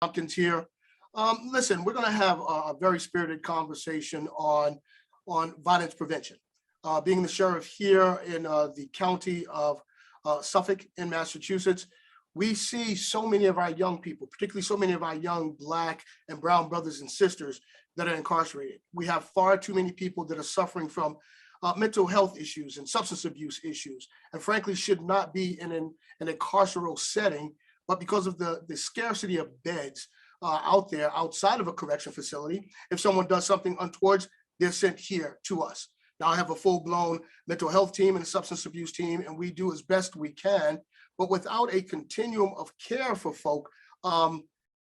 Tompkins here. Listen, we're going to have a very spirited conversation on violence prevention. Being the sheriff here in the county of Suffolk in Massachusetts, we see so many of our young people, particularly so many of our young Black and brown brothers and sisters that are incarcerated. We have far too many people that are suffering from mental health issues and substance abuse issues, and frankly should not be in an incarceral setting, but because of the scarcity of beds out there outside of a correction facility, if someone does something untoward, they're sent here to us. Now I have a full-blown mental health team and a substance abuse team, and we do as best we can, but without a continuum of care for folk,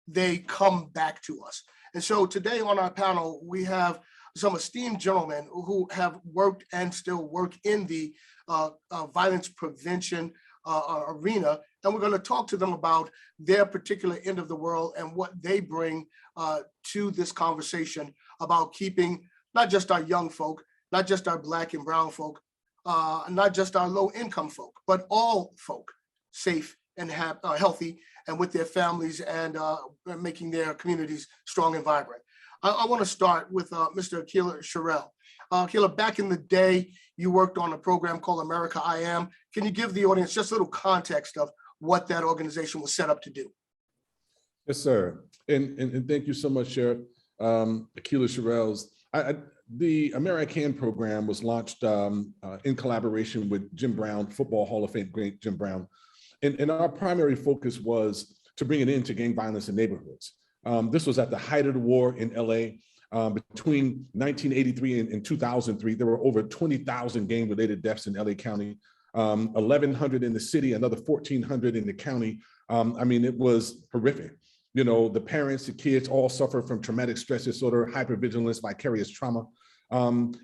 they come back to us. And so today on our panel, we have some esteemed gentlemen who have worked and still work in the violence prevention arena. And we're going to talk to them about their particular end of the world and what they bring to this conversation about keeping not just our young folk, not just our Black and brown folk, not just our low income folk, but all folk safe and healthy and with their families and making their communities strong and vibrant. I want to start with Mr. Aqeela Sherrill. Aqeela, back in the day, you worked on a program called America I Am. Can you give the audience just a little context of what that organization was set up to do? Yes, sir. And thank you so much, Sheriff. Aqeela Sherrills. The America I Am program was launched in collaboration with Jim Brown, Football Hall of Fame great Jim Brown. And our primary focus was to bring an end to gang violence in neighborhoods. This was at the height of the war in LA. Between 1983 and 2003, there were over 20,000 gang-related deaths in LA County, 1,100 in the city, another 1,400 in the county. I mean, it was horrific. You know, the parents, the kids all suffer from traumatic stress disorder, hypervigilance, vicarious trauma. And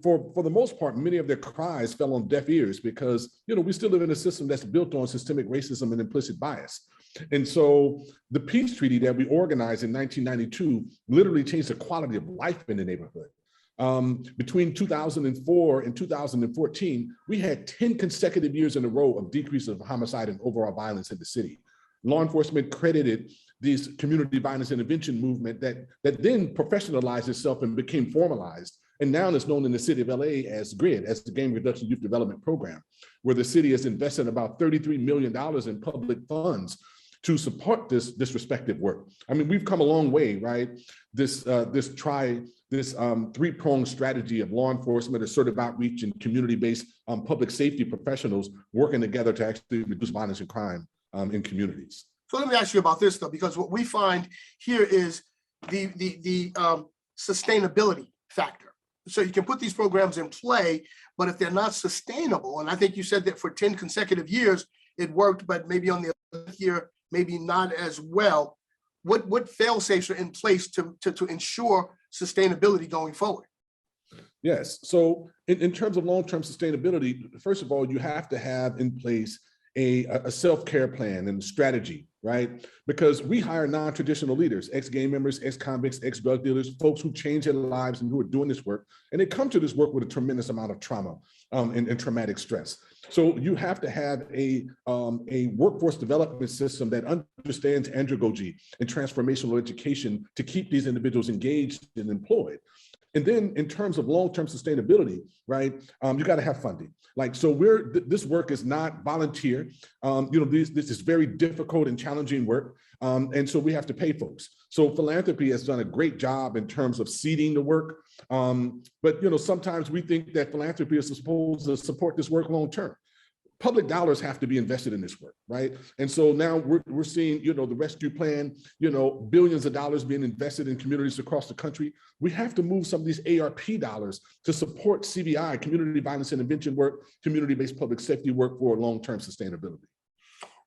for the most part, many of their cries fell on deaf ears because, you know, we still live in a system that's built on systemic racism and implicit bias. And so the peace treaty that we organized in 1992 literally changed the quality of life in the neighborhood. Between 2004 and 2014, we had 10 consecutive years in a row of decrease of homicide and overall violence in the city. Law enforcement credited this community violence intervention movement that then professionalized itself and became formalized. And now it's known in the city of LA as GRID, as the Gang Reduction Youth Development Program, where the city has invested about $33 million in public funds to support this respective work. I mean, we've come a long way, right? This three-pronged strategy of law enforcement, assertive outreach, and community-based public safety professionals working together to actually reduce violence and crime in communities. So let me ask you about this though, because what we find here is the sustainability factor. So you can put these programs in play, but if they're not sustainable, and I think you said that for 10 consecutive years, it worked, but maybe on the other year, maybe not as well. What fail-safes are in place to ensure sustainability going forward? Yes, so in terms of long-term sustainability, first of all, you have to have in place a self-care plan and strategy, right? Because we hire non-traditional leaders, ex-gang members, ex-convicts, ex-drug dealers, folks who change their lives and who are doing this work. And they come to this work with a tremendous amount of trauma and traumatic stress. So you have to have a workforce development system that understands andragogy and transformational education to keep these individuals engaged and employed. And then in terms of long-term sustainability, right, you got to have funding. Like, so this work is not volunteer. You know, this is very difficult and challenging work. And so we have to pay folks. So philanthropy has done a great job in terms of seeding the work. But, you know, sometimes we think that philanthropy is supposed to support this work long-term. Public dollars have to be invested in this work, right? And so now we're seeing, you know, the rescue plan, you know, billions of dollars being invested in communities across the country. We have to move some of these ARP dollars to support CVI, community violence intervention work, community-based public safety work for long-term sustainability.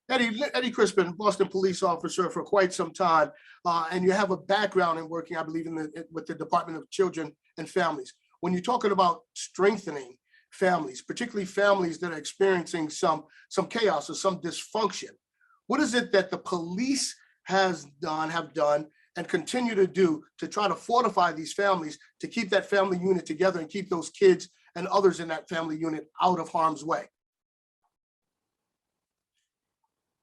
Eddy Chrispin, Boston police officer for quite some time, and you have a background in working, I believe, with the Department of Children and Families. When you're talking about strengthening families, particularly families that are experiencing some chaos or some dysfunction, what is it that the police have done, and continue to do to try to fortify these families to keep that family unit together and keep those kids and others in that family unit out of harm's way?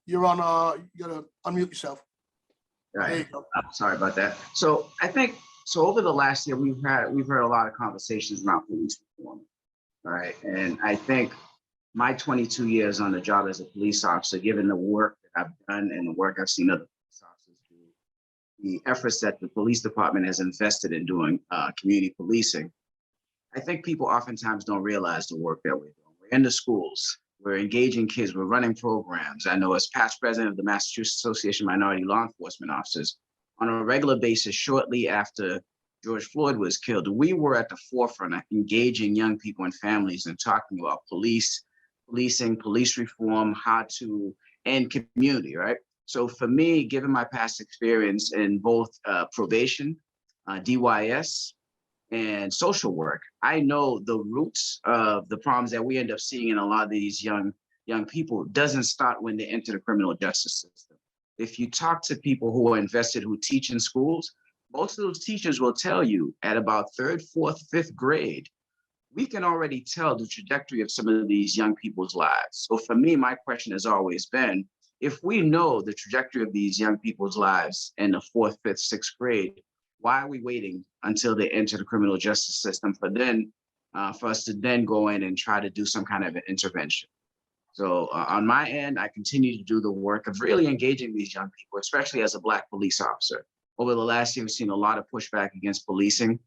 You're on, you gotta unmute yourself. There you go. I'm sorry about that. So I think over the last year we've heard a lot of conversations around police reform, right? And I think my 22 years on the job as a police officer, given the work that I've done and the work I've seen other police officers do, the efforts that the police department has invested in doing community policing, I think people oftentimes don't realize the work that we're doing. We're in the schools, we're engaging kids, we're running programs. I know as past president of the Massachusetts Association of Minority Law Enforcement Officers, on a regular basis, shortly after George Floyd was killed, we were at the forefront of engaging young people and families and talking about policing, police reform, how to end community, right? So for me, given my past experience in both probation, DYS, and social work, I know the roots of the problems that we end up seeing in a lot of these young people doesn't start when they enter the criminal justice system. If you talk to people who are invested, who teach in schools, most of those teachers will tell you at about 3rd, 4th, 5th grade, we can already tell the trajectory of some of these young people's lives. So for me, my question has always been, if we know the trajectory of these young people's lives in the 4th, 5th, 6th grade, why are we waiting until they enter the criminal justice system for us to then go in and try to do some kind of an intervention? So on my end, I continue to do the work of really engaging these young people, especially as a Black police officer. Over the last year, we've seen a lot of pushback against policing.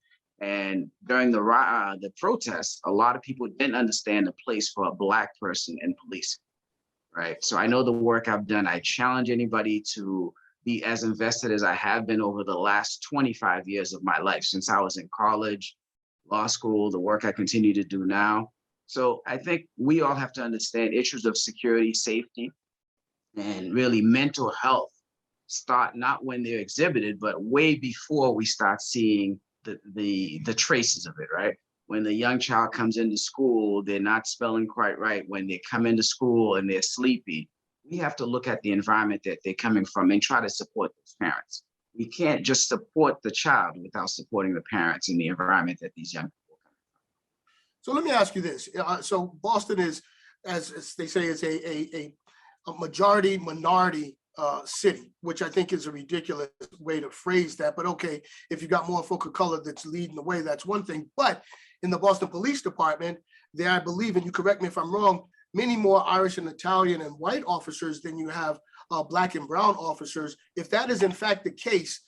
And during the protests, a lot of people didn't understand the place for a Black person in policing, right? So I know the work I've done. I challenge anybody to be as invested as I have been over the last 25 years of my life, since I was in college, law school, the work I continue to do now. So I think we all have to understand issues of security, safety, and really mental health start not when they're exhibited, but way before we start seeing the traces of it, right? When the young child comes into school, they're not spelling quite right. When they come into school and they're sleepy, we have to look at the environment that they're coming from and try to support those parents. We can't just support the child without supporting the parents and the environment that these young people come from. So let me ask you this. So Boston is, as they say, is a majority minority city, which I think is a ridiculous way to phrase that. But okay, if you got more folk of color that's leading the way, that's one thing. But in the Boston Police Department, there, I believe, and you correct me if I'm wrong, many more Irish and Italian and white officers than you have Black and brown officers. If that is in fact the case,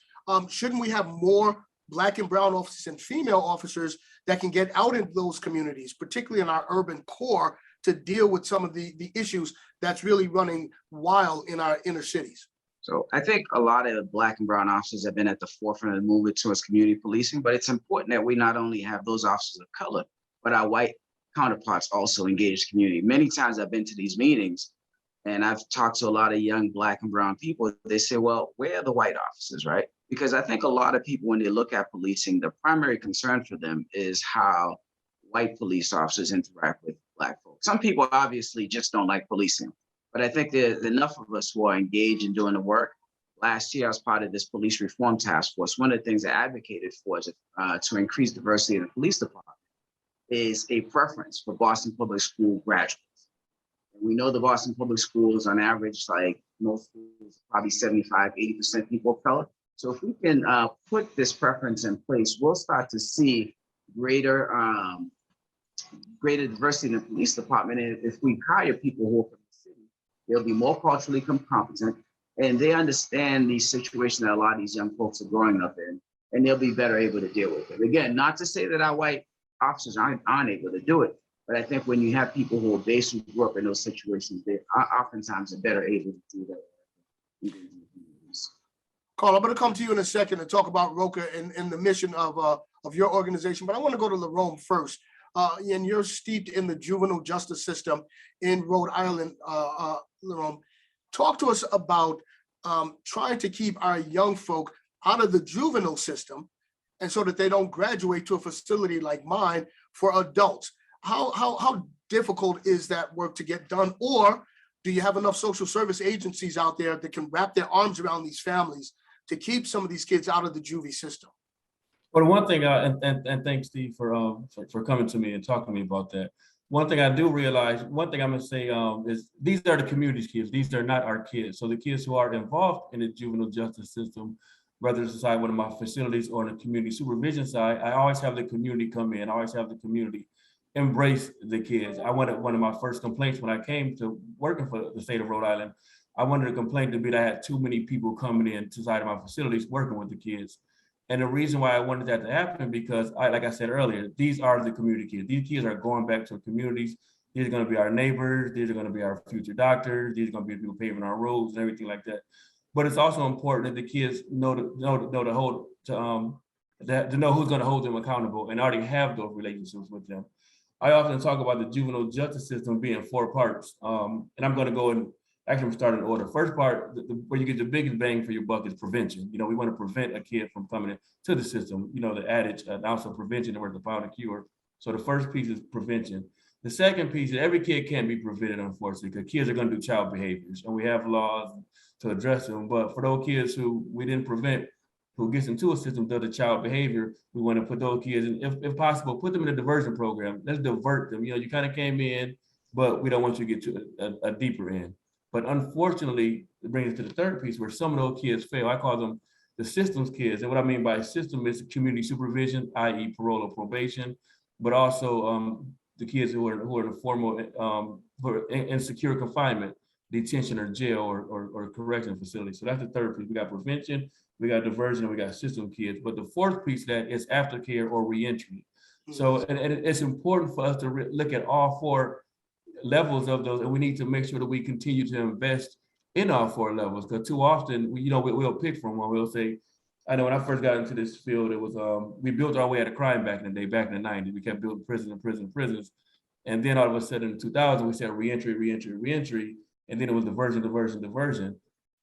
shouldn't we have more Black and brown officers and female officers that can get out in those communities, particularly in our urban core, to deal with some of the issues that's really running wild in our inner cities? So I think a lot of Black and brown officers have been at the forefront of the movement towards community policing, but it's important that we not only have those officers of color, but our white counterparts also engage the community. Many times I've been to these meetings and I've talked to a lot of young Black and brown people. They say, well, where are the white officers, right? Because I think a lot of people, when they look at policing, the primary concern for them is how white police officers interact with Black folks. Some people obviously just don't like policing, but I think there's enough of us who are engaged in doing the work. Last year, I was part of this police reform task force. One of the things I advocated for is to increase diversity in the police department is a preference for Boston Public School graduates. And we know the Boston Public Schools, on average, like most schools, probably 75, 80% people of color. So if we can put this preference in place, we'll start to see greater diversity in the police department. And if we hire people who are from the city, they'll be more culturally competent, and they understand the situation that a lot of these young folks are growing up in, and they'll be better able to deal with it. Again, not to say that our white officers aren't able to do it, but I think when you have people who are based, who grew up in those situations, they oftentimes are better able to do that. Carl, I'm going to come to you in a second and talk about ROCA and the mission of your organization, but I want to go to Larome first. And you're steeped in the juvenile justice system in Rhode Island, Larome. Talk to us about trying to keep our young folk out of the juvenile system, and so that they don't graduate to a facility like mine for adults. How difficult is that work to get done? Or do you have enough social service agencies out there that can wrap their arms around these families to keep some of these kids out of the juvie system? Well, the one thing, and thanks, Steve, for coming to me and talking to me about that. one thing I do realize, one thing I'm gonna say is these are the community's kids. These are not our kids. So the kids who are involved in the juvenile justice system, whether it's inside one of my facilities or the community supervision side, I always have the community come in. I always have the community embrace the kids. I wanted one of my first complaints when I came to working for the state of Rhode Island. I wanted a complaint to be that I had too many people coming in to side of my facilities working with the kids. And the reason why I wanted that to happen, because like I said earlier, these are the community kids. These kids are going back to communities. These are going to be our neighbors. These are going to be our future doctors. These are going to be people paving our roads and everything like that. But it's also important that the kids know to know who's going to hold them accountable and already have those relationships with them. I often talk about the juvenile justice system being 4 parts, and I'm going to go and actually start in order. First part, where you get the biggest bang for your buck is prevention. You know, we want to prevent a kid from coming into the system. You know, the adage, an ounce of prevention is worth a pound of cure. So the first piece is prevention. The second piece is every kid can't be prevented, unfortunately, because kids are going to do child behaviors, and we have laws to address them. But for those kids who we didn't prevent, who gets into a system does the child behavior, we want to put those kids in, if possible, put them in a diversion program. Let's divert them. You know, you kind of came in, but we don't want you to get to a deeper end. But unfortunately, it brings us to the third piece where some of those kids fail. I call them the systems kids. And what I mean by system is community supervision, i.e. parole or probation, but also the kids who are in formal, who are in secure confinement, detention or jail or correction facility. So that's the third piece. We got prevention, we got diversion, and we got system kids. But the fourth piece of that is aftercare or reentry. So and it's important for us to look at all 4 levels of those, and we need to make sure that we continue to invest in all 4 levels, because too often we'll pick from one. We'll say, I know when I first got into this field, it was we built our way out of crime back in the day, back in the 90s. We kept building prisons. And then all of a sudden in 2000, we said reentry, and then it was diversion.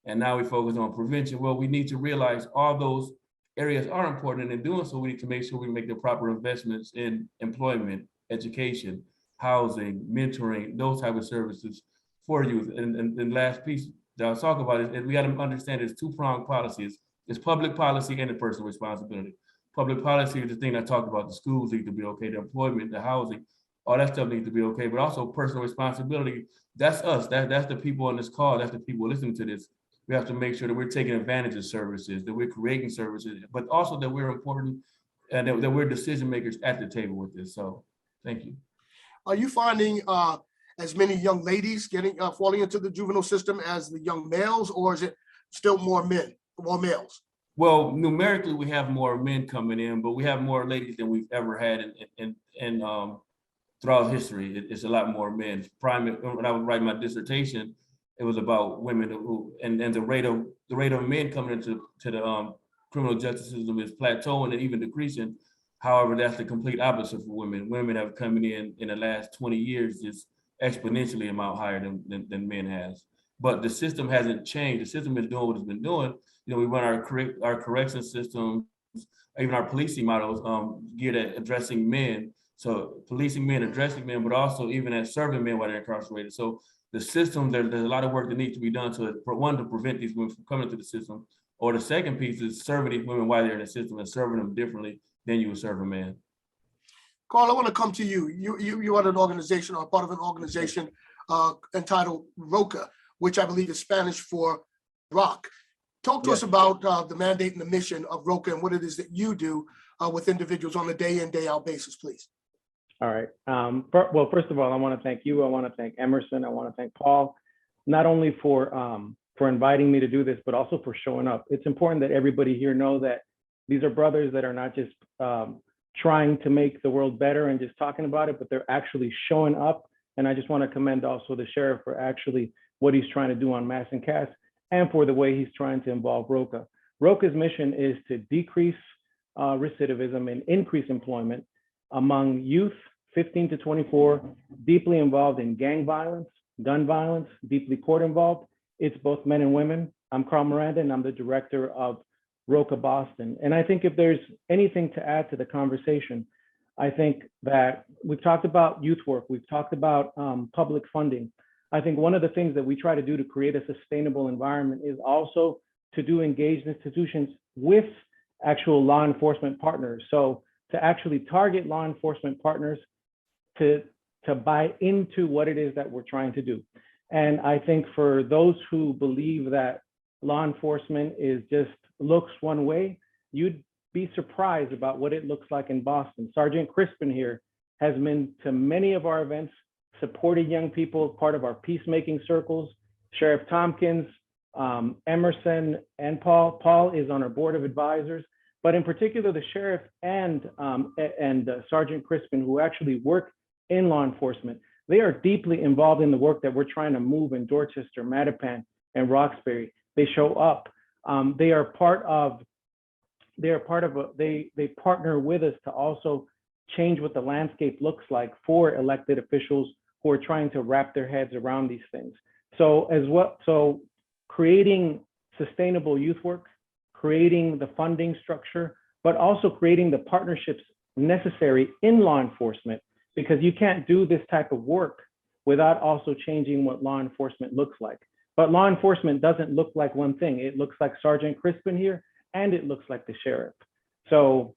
And now we focus on prevention. Well, we need to realize all those areas are important, and in doing so, we need to make sure we make the proper investments in employment, education, housing, mentoring, those type of services for youth. And last piece that I'll talk about is, and we got to understand it's 2-pronged policies. It's public policy and the personal responsibility. Public policy is the thing I talked about. The schools need to be okay, the employment, the housing, all that stuff needs to be okay. But also personal responsibility, that's us. That's the people on this call. That's the people listening to this. We have to make sure that we're taking advantage of services, that we're creating services, but also that we're important and that we're decision makers at the table with this. So thank you. Are you finding as many young ladies falling into the juvenile system as the young males, or is it still more males? Well, numerically, we have more men coming in, but we have more ladies than we've ever had in throughout history. It's a lot more men. When I was writing my dissertation, it was about women and the rate of men coming into the criminal justice system is plateauing and even decreasing. However, that's the complete opposite for women. Women have coming in the last 20 years just exponentially amount higher than men has. But the system hasn't changed. The system is doing what it's been doing. You know, we run our correction systems, even our policing models geared at addressing men. So policing men, addressing men, but also even at serving men while they're incarcerated. So the system, there's a lot of work that needs to be done to prevent these women from coming into the system. Or the second piece is serving these women while they're in the system and serving them differently than you would serve a man. Carl, I want to come to you. You are an organization or part of an organization entitled ROCA, which I believe is Spanish for rock. Talk to us about the mandate and the mission of ROCA and what it is that you do with individuals on a day in, day out basis, please. All right. Well, first of all, I want to thank you. I want to thank Emerson. I want to thank Paul, not only for inviting me to do this, but also for showing up. It's important that everybody here know that these are brothers that are not just trying to make the world better and just talking about it, but they're actually showing up. And I just want to commend also the sheriff for actually what he's trying to do on Mass and Cass and for the way he's trying to involve ROCA. ROCA's mission is to decrease recidivism and increase employment among youth 15 to 24, deeply involved in gang violence, gun violence, deeply court involved. It's both men and women. I'm Carl Miranda, and I'm the director of ROCA Boston. And I think if there's anything to add to the conversation, I think that we've talked about youth work, we've talked about public funding. I think one of the things that we try to do to create a sustainable environment is also to do engaged institutions with actual law enforcement partners. So to actually target law enforcement partners to to buy into what it is that we're trying to do. And I think for those who believe that law enforcement is just looks one way, you'd be surprised about what it looks like in Boston. Sergeant Chrispin here has been to many of our events, supporting young people, part of our peacemaking circles. Sheriff Tompkins, Emerson, and Paul. Paul is on our board of advisors, but in particular, the sheriff and Sergeant Chrispin, who actually work in law enforcement, they are deeply involved in the work that we're trying to move in Dorchester, Mattapan, and Roxbury. They show up. They partner with us to also change what the landscape looks like for elected officials who are trying to wrap their heads around these things. So creating sustainable youth work, creating the funding structure, but also creating the partnerships necessary in law enforcement, because you can't do this type of work without also changing what law enforcement looks like. But law enforcement doesn't look like one thing. It looks like Sergeant Chrispin here, and it looks like the sheriff. So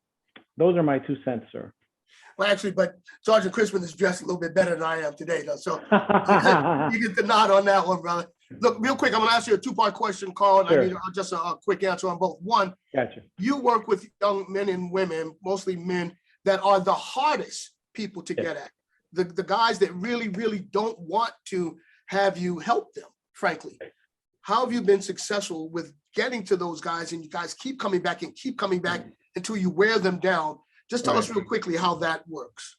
those are my 2 cents, sir. Well, actually, but Sergeant Chrispin is dressed a little bit better than I am today, though. So you get the nod on that one, brother. Look, real quick, I'm going to ask you a 2-part question, Carl, and Sure. I need just a quick answer on both. One, Gotcha. you work with young men and women, mostly men, that are the hardest people to get at. The guys that really, really don't want to have you help them, frankly. How have you been successful with getting to those guys, and you guys keep coming back until you wear them down? Just tell us real quickly how that works.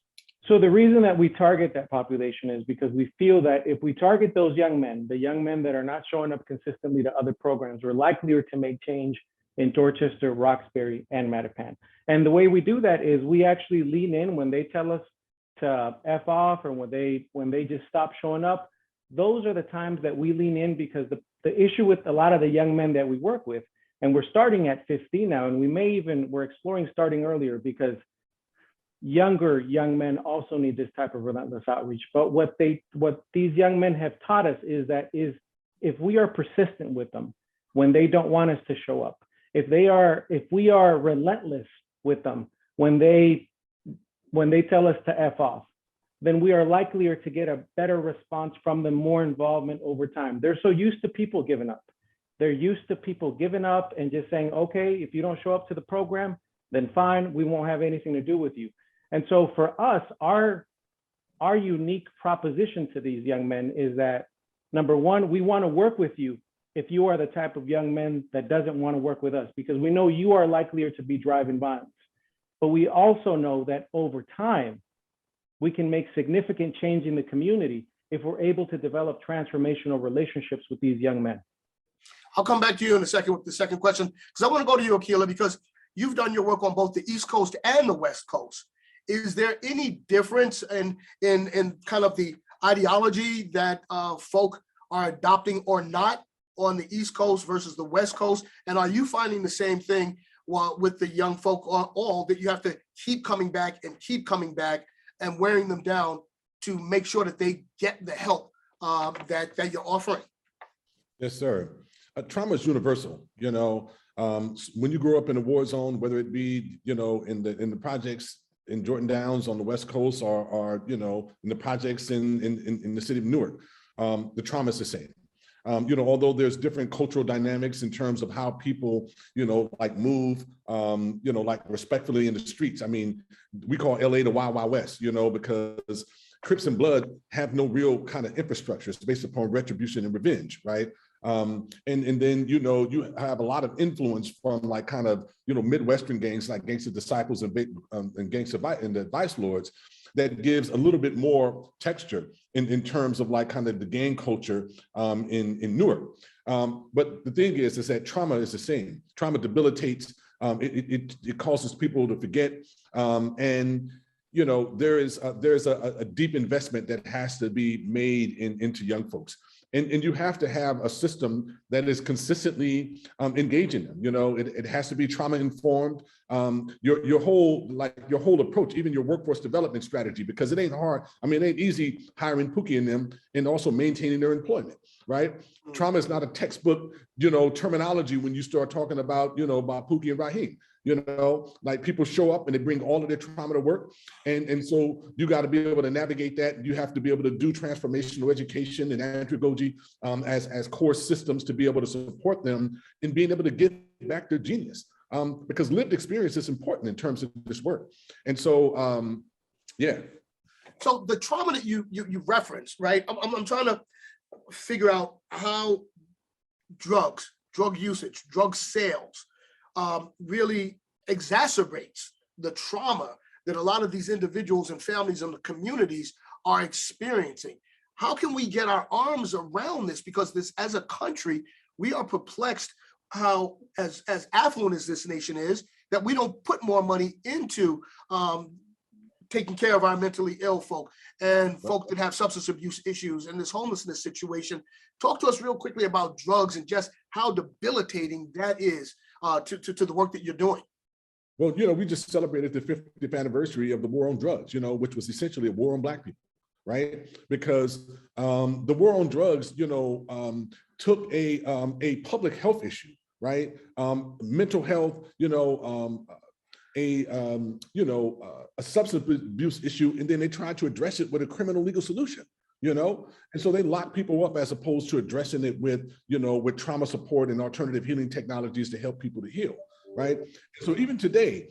So the reason that we target that population is because we feel that if we target those young men, the young men that are not showing up consistently to other programs, we're likelier to make change in Dorchester, Roxbury, and Mattapan. And the way we do that is we actually lean in when they tell us to F off, or when they just stop showing up. Those are the times that we lean in, because the issue with a lot of the young men that we work with, and we're starting at 15 now, and we're exploring starting earlier, because younger young men also need this type of relentless outreach. But what these young men have taught us is that if we are persistent with them when they don't want us to show up, if we are relentless with them when they tell us to F off, then we are likelier to get a better response from them, more involvement over time. They're so used to people giving up. They're used to people giving up and just saying, okay, if you don't show up to the program, then fine, we won't have anything to do with you. And so for us, our unique proposition to these young men is that, number one, we want to work with you if you are the type of young man that doesn't want to work with us, because we know you are likelier to be driving violence. But we also know that over time, we can make significant change in the community if we're able to develop transformational relationships with these young men. I'll come back to you in a second with the second question, because I want to go to you, Aqeela, because you've done your work on both the East Coast and the West Coast. Is there any difference in kind of the ideology that folk are adopting or not on the East Coast versus the West Coast? And are you finding the same thing with the young folk, or all that you have to keep coming back and wearing them down to make sure that they get the help that you're offering? Yes, sir. Trauma is universal. When you grow up in a war zone, whether it be, in the projects in Jordan Downs on the West Coast, or in the projects in the city of Newark, the trauma is the same. Although there's different cultural dynamics in terms of how people, move, respectfully in the streets. I mean, we call LA the Wild Wild West, because Crips and Blood have no real kind of infrastructure. It's based upon retribution and revenge, right? And then, you have a lot of influence from Midwestern gangs like Gangs of Disciples and Gangs of and the Vice Lords, that gives a little bit more texture in terms of the gang culture in Newark. But the thing is that trauma is the same. Trauma debilitates, it causes people to forget. And there's a deep investment that has to be made into young folks. And you have to have a system that is consistently engaging them. It has to be trauma informed. Your whole approach, even your workforce development strategy, because it ain't hard. I mean, it ain't easy hiring Pookie in them and also maintaining their employment, right? Trauma is not a textbook, terminology when you start talking about, about Pookie and Raheem. Like people show up and they bring all of their trauma to work. And so you got to be able to navigate that. You have to be able to do transformational education and andragogy as core systems to be able to support them in being able to get back their genius. Because lived experience is important in terms of this work. And so, yeah. So the trauma that you referenced, right? I'm trying to figure out how drug usage, drug sales really exacerbates the trauma that a lot of these individuals and families and the communities are experiencing. How can we get our arms around this? Because this, as a country, we are perplexed how, as affluent as this nation is, that we don't put more money into taking care of our mentally ill folk and folk that have substance abuse issues and this homelessness situation. Talk to us real quickly about drugs and just how debilitating that is to the work that you're doing. Well, we just celebrated the 50th anniversary of the war on drugs, which was essentially a war on Black people, right? Because the war on drugs, took a public health issue, right? Mental health, a substance abuse issue, and then they tried to address it with a criminal legal solution, and so they locked people up as opposed to addressing it with, with trauma support and alternative healing technologies to help people to heal, right? So even today,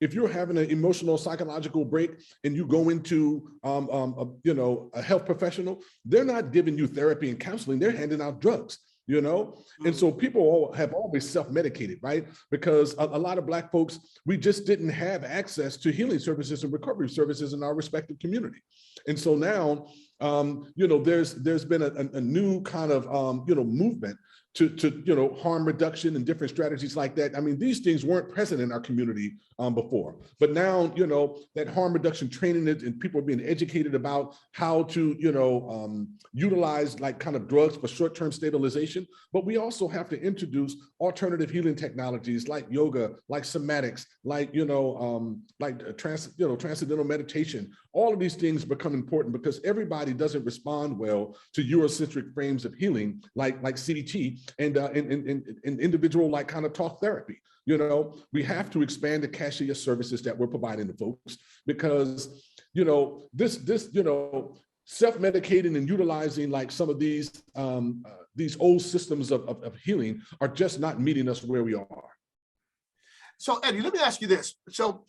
if you're having an emotional, psychological break and you go into, a health professional, they're not giving you therapy and counseling, they're handing out drugs. And so people have always self-medicated, right? Because a lot of Black folks, we just didn't have access to healing services and recovery services in our respective community. And so now, there's been a new kind of, movement to harm reduction and different strategies like that. I mean, these things weren't present in our community before, but now, that harm reduction training and people are being educated about how to, utilize like kind of drugs for short-term stabilization. But we also have to introduce alternative healing technologies like yoga, like somatics, like, transcendental meditation. All of these things become important because everybody doesn't respond well to Eurocentric frames of healing, like CBT and individual like kind of talk therapy. We have to expand the cachet of services that we're providing to folks because, this self-medicating and utilizing like some of these old systems of healing are just not meeting us where we are. So Eddie, let me ask you this. So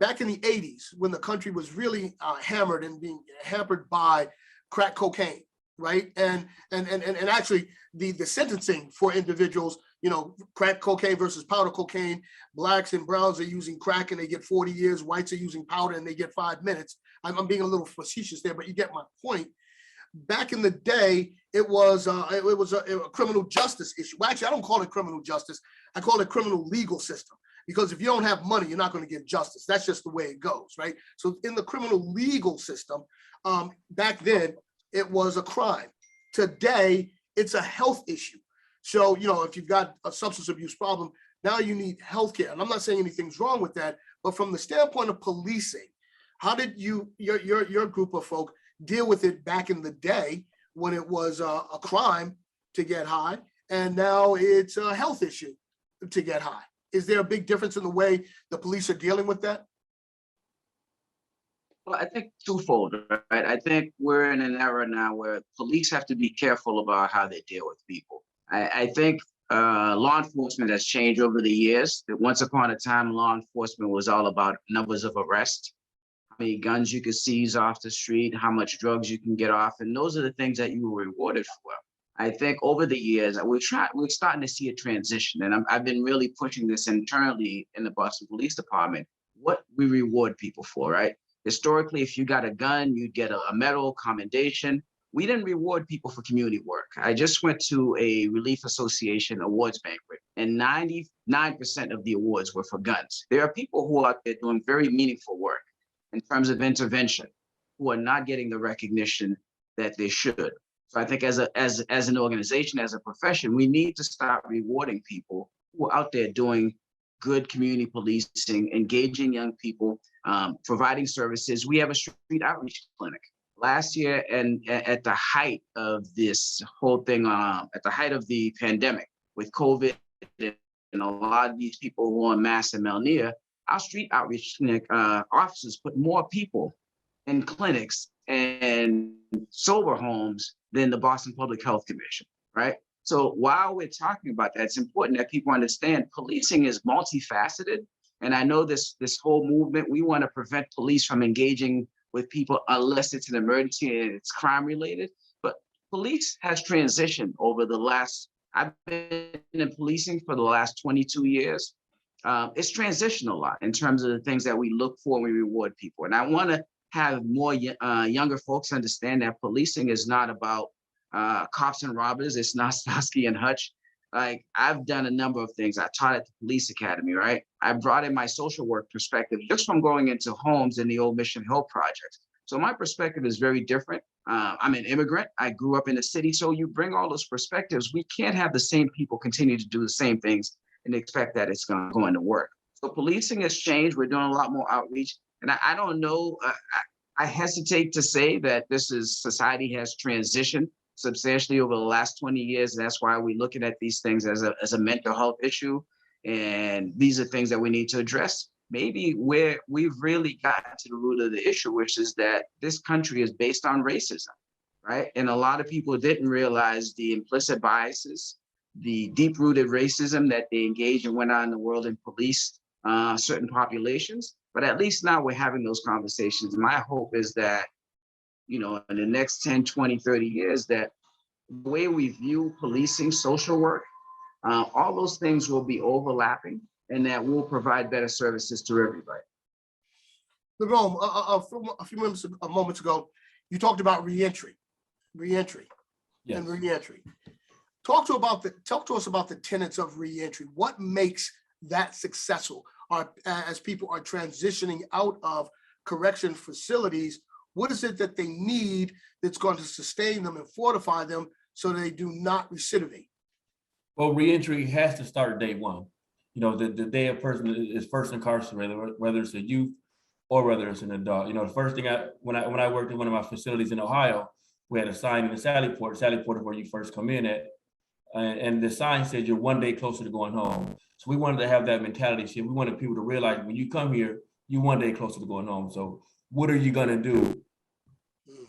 back in the 80s, when the country was really hammered and being hampered by crack cocaine, right? And actually the sentencing for individuals, crack cocaine versus powder cocaine, Blacks and browns are using crack and they get 40 years, whites are using powder and they get 5 minutes. I'm being a little facetious there, but you get my point. Back in the day, it was a criminal justice issue. Well, actually, I don't call it criminal justice. I call it criminal legal system. Because if you don't have money, you're not going to get justice. That's just the way it goes, right? So in the criminal legal system, back then, it was a crime. Today, it's a health issue. So, if you've got a substance abuse problem, now you need healthcare. And I'm not saying anything's wrong with that, but from the standpoint of policing, how did your group of folk deal with it back in the day when it was a crime to get high, and now it's a health issue to get high? Is there a big difference in the way the police are dealing with that? Well, I think twofold, right? I think we're in an era now where police have to be careful about how they deal with people. I think law enforcement has changed over the years. That once upon a time, law enforcement was all about numbers of arrests, how many guns you could seize off the street, how much drugs you can get off, and those are the things that you were rewarded for. I think over the years, we're starting to see a transition, and I've been really pushing this internally in the Boston Police Department, what we reward people for, right? Historically, if you got a gun, you'd get a medal, commendation. We didn't reward people for community work. I just went to a Relief Association awards banquet, and 99% of the awards were for guns. There are people who are out there doing very meaningful work in terms of intervention, who are not getting the recognition that they should. So I think as an organization, as a profession, we need to start rewarding people who are out there doing good community policing, engaging young people, providing services. We have a street outreach clinic. Last year, and at the height of this whole thing, at the height of the pandemic with COVID a lot of these people who are en masse in Melnia, our street outreach clinic officers put more people in clinics and sober homes than the Boston Public Health Commission, right? So while we're talking about that, it's important that people understand policing is multifaceted. And I know this whole movement, we want to prevent police from engaging with people unless it's an emergency and it's crime related. But police has transitioned over the last, I've been in policing for the last 22 years. It's transitioned a lot in terms of the things that we look for when we reward people. And I want to have more younger folks understand that policing is not about cops and robbers. It's not Starsky and Hutch. Like, I've done a number of things. I taught at the police academy, right? I brought in my social work perspective just from going into homes in the old Mission Hill projects. So my perspective is very different. I'm an immigrant. I grew up in the city. So you bring all those perspectives. We can't have the same people continue to do the same things and expect that it's going to work. So policing has changed. We're doing a lot more outreach. And I don't know, I hesitate to say that society has transitioned substantially over the last 20 years. And that's why we're looking at these things as a mental health issue. And these are things that we need to address. Maybe where we've really gotten to the root of the issue, which is that this country is based on racism, right? And a lot of people didn't realize the implicit biases, the deep-rooted racism that they engage in went on in the world and policed certain populations. But at least now we're having those conversations. My hope is that, you know, in the next 10, 20, 30 years, that the way we view policing, social work, all those things will be overlapping and that will provide better services to everybody. Larome, a few moments ago, you talked about reentry. Yes. And reentry. Talk to us about the tenets of reentry. What makes that successful? As people are transitioning out of correction facilities, what is it that they need that's going to sustain them and fortify them so they do not recidivate? Well, reentry has to start day one. You know, the day a person is first incarcerated, whether it's a youth or whether it's an adult. You know, the first thing when I worked in one of my facilities in Ohio, we had a sign in the Sally Port. Sally Port is where you first come in at. And the sign said you're one day closer to going home. So we wanted to have that mentality shift. We wanted people to realize when you come here, you're one day closer to going home. So what are you gonna do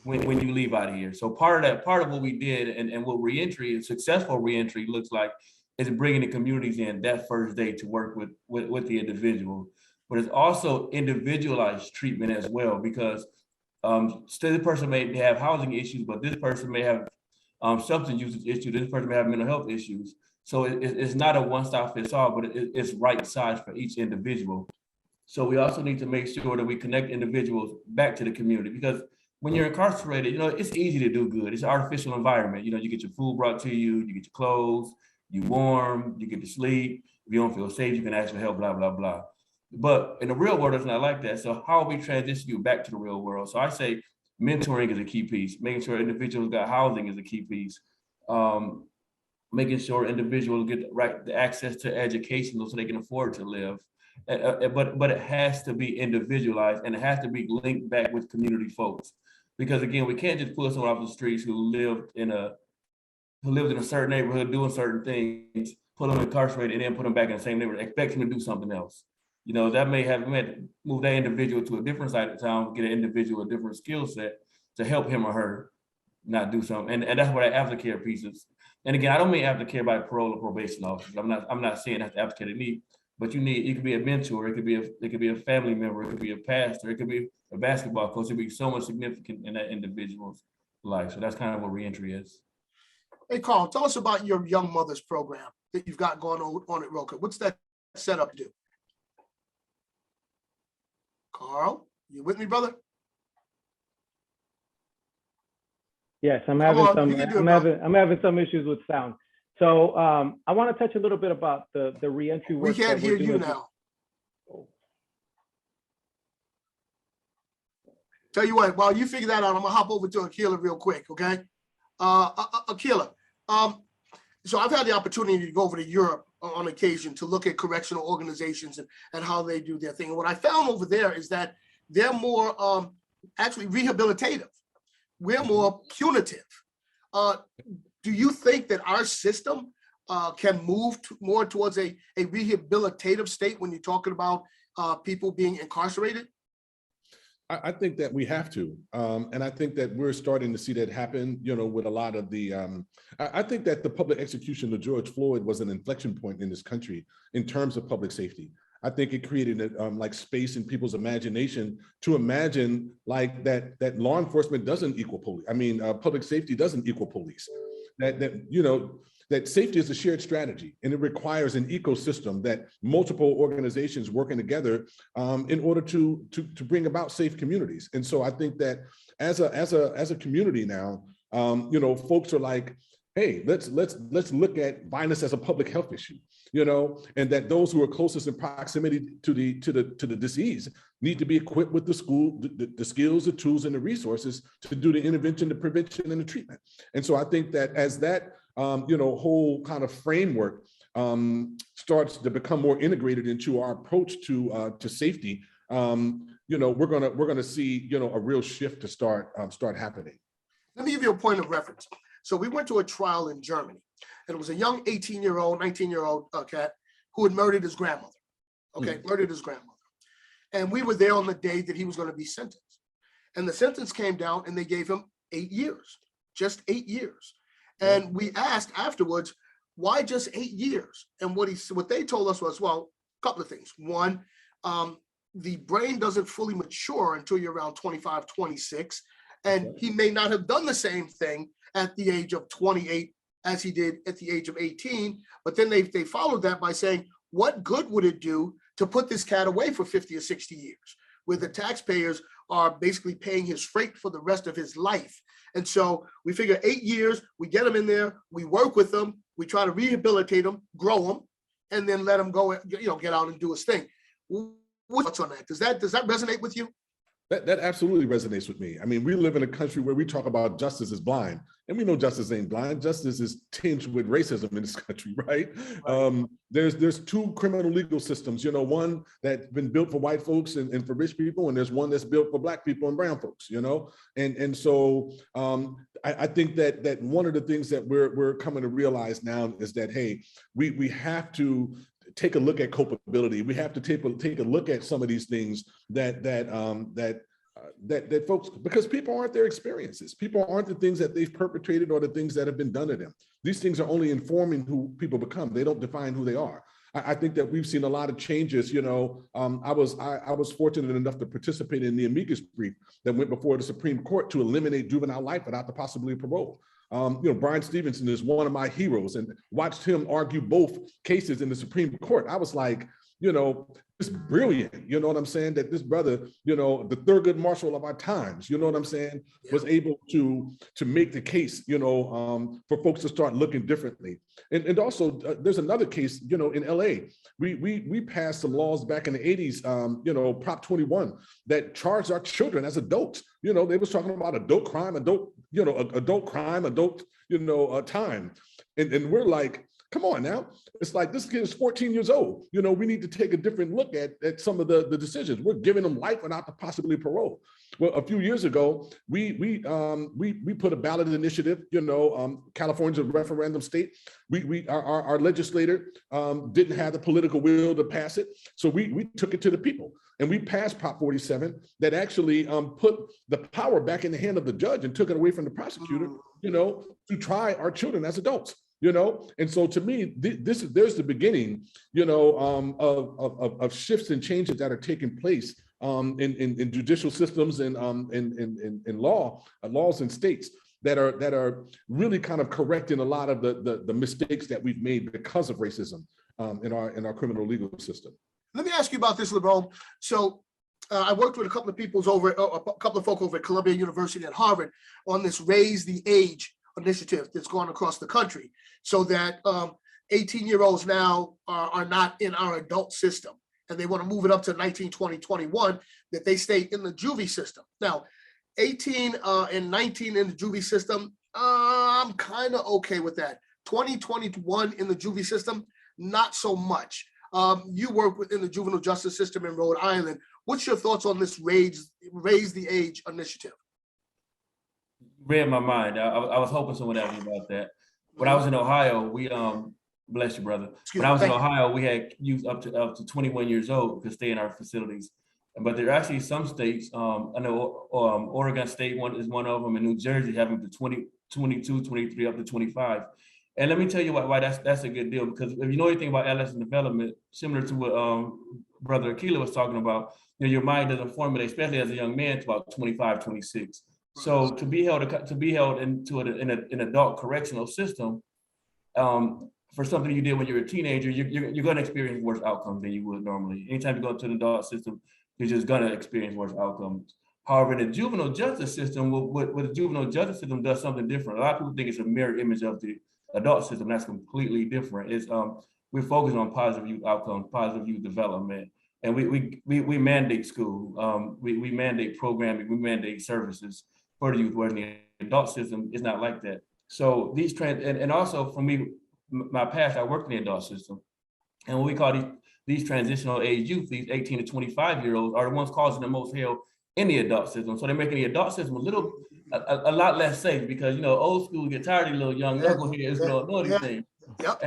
when you leave out of here? So part of what we did and what reentry, successful reentry looks like is bringing the communities in that first day to work with the individual. But it's also individualized treatment as well, because still the person may have housing issues, but this person may have substance use issues, this person may have mental health issues. So it's not a one-stop-fits-all, but it's right size for each individual. So we also need to make sure that we connect individuals back to the community, because when you're incarcerated, you know, it's easy to do good. It's an artificial environment. You know, you get your food brought to you, you get your clothes, you warm, you get to sleep. If you don't feel safe, you can ask for help, blah, blah, blah. But in the real world, it's not like that. So how are we transition you back to the real world? So I say mentoring is a key piece. Making sure individuals got housing is a key piece. Making sure individuals get the access to education so they can afford to live. But it has to be individualized and it has to be linked back with community folks. Because again, we can't just pull someone off the streets who lived in a certain neighborhood doing certain things, pull them incarcerated and then put them back in the same neighborhood, expect them to do something else. You know, that may have meant move that individual to a different side of town, get an individual a different skill set to help him or her not do something. And that's what that aftercare piece is. And again, I don't mean aftercare by parole or probation officers. I'm not saying that's the aftercare they need, but it could be a mentor, it could be a family member, it could be a pastor, it could be a basketball coach. It could be so much significant in that individual's life. So that's kind of what reentry is. Hey, Carl, tell us about your Young Mothers program that you've got going on at Rhode. What's that set up to do? Carl, you with me, brother? Yes, I'm having some issues with sound. So I want to touch a little bit about the reentry work. We can't hear you now. Tell you what, while you figure that out, I'm gonna hop over to Aqeela real quick, okay? Aqeela, so I've had the opportunity to go over to Europe on occasion to look at correctional organizations and how they do their thing. And what I found over there is that they're more actually rehabilitative. We're more punitive. Do you think that our system can move more towards a rehabilitative state when you're talking about people being incarcerated? I think that we have to, and I think that we're starting to see that happen, with a lot of the, I think that the public execution of George Floyd was an inflection point in this country in terms of public safety. I think it created like space in people's imagination to imagine like that law enforcement doesn't equal police. I mean, public safety doesn't equal police. That safety is a shared strategy, and it requires an ecosystem that multiple organizations working together in order to bring about safe communities. And so I think that as a community now, folks are like, hey, let's look at violence as a public health issue, and that those who are closest in proximity to the disease need to be equipped with the skills, the tools, and the resources to do the intervention, the prevention, and the treatment. And so I think that as that whole kind of framework starts to become more integrated into our approach to safety, we're gonna see a real shift to start happening. Let me give you a point of reference. So we went to a trial in Germany, and it was a young 18-year-old, 19-year-old cat who had murdered his grandmother. Murdered his grandmother. And we were there on the day that he was going to be sentenced. And the sentence came down, and they gave him 8 years, just 8 years. And we asked afterwards, why just 8 years? And what they told us was, well, a couple of things. One, the brain doesn't fully mature until you're around 25, 26. And he may not have done the same thing at the age of 28 as he did at the age of 18. But then they followed that by saying, what good would it do to put this cat away for 50 or 60 years, where the taxpayers are basically paying his freight for the rest of his life? And so we figure 8 years, we get him in there, we work with them, we try to rehabilitate him, grow him, and then let him go, get out and do his thing. What's on that? Does that resonate with you? That absolutely resonates with me. I mean, we live in a country where we talk about justice as blind, and we know justice ain't blind. Justice is tinged with racism in this country, right? There's two criminal legal systems, one that's been built for white folks and for rich people, and there's one that's built for Black people and brown folks, And so I think that one of the things that we're coming to realize now is that, hey, we have to take a look at culpability. We have to take a look at some of these things that folks, because people aren't their experiences. People aren't the things that they've perpetrated or the things that have been done to them. These things are only informing who people become. They don't define who they are. I think that we've seen a lot of changes. I was fortunate enough to participate in the amicus brief that went before the Supreme Court to eliminate juvenile life without the possibility of parole. Brian Stevenson is one of my heroes, and watched him argue both cases in the Supreme Court. I was like, it's brilliant. You know what I'm saying? That this brother, the Thurgood Marshall of our times, you know what I'm saying, was able to make the case, for folks to start looking differently. And also, there's another case, in LA. We passed some laws back in the 80s, Prop 21, that charged our children as adults. They was talking about adult crime, time. And we're like, come on now. It's like, this kid is 14 years old. We need to take a different look at some of the decisions. We're giving them life without the possibility of parole. Well, a few years ago, we put a ballot initiative, California's a referendum state. Our legislator didn't have the political will to pass it. So we took it to the people, and we passed Prop 47 that actually put the power back in the hand of the judge and took it away from the prosecutor, to try our children as adults. And so to me, there's the beginning, of shifts and changes that are taking place in judicial systems and in laws in states that are really kind of correcting a lot of the mistakes that we've made because of racism in our criminal legal system. Let me ask you about this, Larome. So I worked with a couple of folk over at Columbia University and Harvard on this Raise the Age initiative that's gone across the country, so that 18-year-olds now are not in our adult system, and they want to move it up to 19, 20, 21, that they stay in the juvie system. Now, 18 and 19 in the juvie system, I'm kind of okay with that. 20, 21 in the juvie system, not so much. You work within the juvenile justice system in Rhode Island. What's your thoughts on this Raise the Age initiative? Read my mind. I was hoping someone asked me about that. When I was in Ohio, Bless you, brother. Excuse When I me, was in thank you. Ohio, we had youth up to 21 years old could stay in our facilities. But there are actually some states, I know Oregon State is one of them, and New Jersey having to 20, 22, 23, up to 25. And let me tell you why that's a good deal, because if you know anything about adolescent development, similar to what Brother Aqeela was talking about, you know, your mind doesn't formulate, especially as a young man, to about 25, 26. So to be held into an adult correctional system, for something you did when you were a teenager, you're going to experience worse outcomes than you would normally. Anytime you go into an adult system, you're just going to experience worse outcomes. However, in the juvenile justice system, what the juvenile justice system does something different. A lot of people think it's a mirror image of the adult system. That's completely different. It's we focus on positive youth outcomes, positive youth development, and we mandate school. We mandate programming, we mandate services for the youth. Whereas in the adult system, it's not like that. So these trends, and also for me, my past, I worked in the adult system, and what we call these transitional age youth, these 18 to 25-year-olds, are the ones causing the most hell in the adult system. So they're making the adult system a lot less safe, because, you know, old school get tired of these little young knuckleheads who don't know anything. Yep.